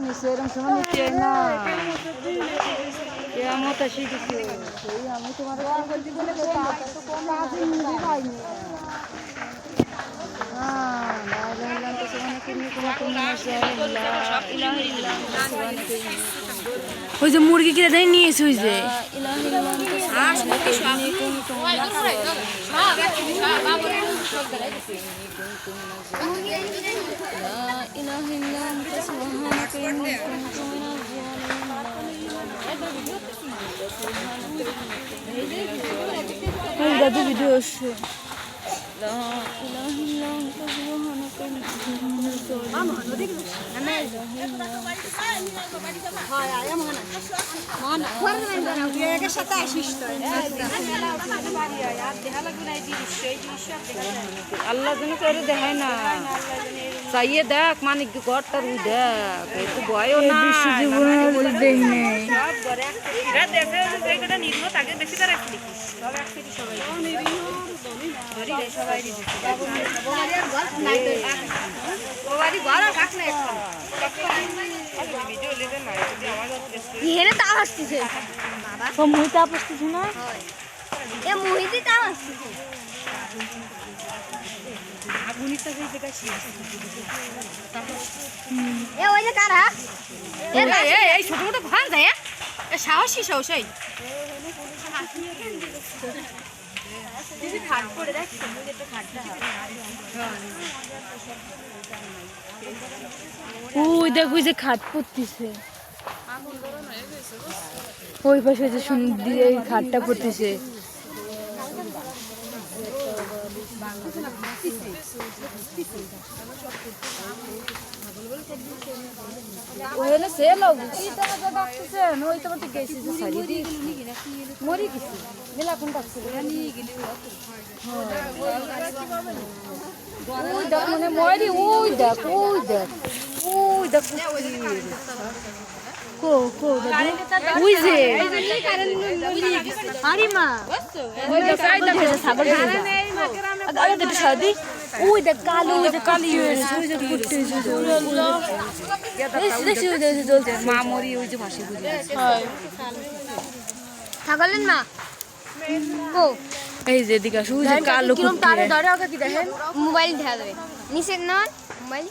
নিচে এরকম সময় নিচে না কেমন আসি কিছু সেই আমি তোমার বলছি বলে পাইনি ওই যে মুরগি কিনে দেয় নিয়ে এসে ওই যে দাদু ভিডিও আসছে আল্লাহ যেন করে দেখায় না চাইয়ে দেখ মানে ঘরটার দেখ একটু বয়ও না ছোট মোটো ঘর যায় সাহসী সাহসাই ওই দেখো যে খাট পড়তেছে ওই পাশে যে সুন্দর খাটটা পড়তেছে ওখানে সে লোক কি তোমার তো ডাকতেছে ওই তোমার তো গেছি যে সারি দি মরি গেছি মেলা কোন ডাকছে নিয়ে গেলি ওই দেখ মানে মরি ওই দেখ কো কো ওই যে আরে মা ওই দেখ সাগর আরে দেখ শাদি ওই দেখ কালো ওই যে কালি হয়েছে ওই যে ফুটে মা মরি ওই যে ভাসি বুঝি ছাগলেন মা ও এই যে দিকে ওই যে কালো কিরম তারে ধরে ওকে কি দেখেন মোবাইল দেখা যাবে নিচে না মোবাইল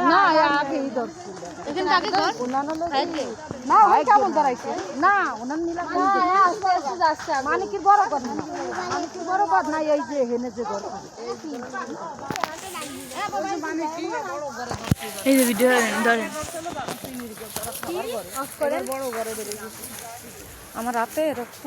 না আগেই ধরছিল এখানে তাকে ঘর না ওই কেমন ধরাইছে না ওনার নীলা মানে কি বড় কথা না মানে কি বড় কথা না এই যে হেনে যে ঘর এই যে ভিডিও ধরেন বড় ঘরে আমার রাতে রক্ত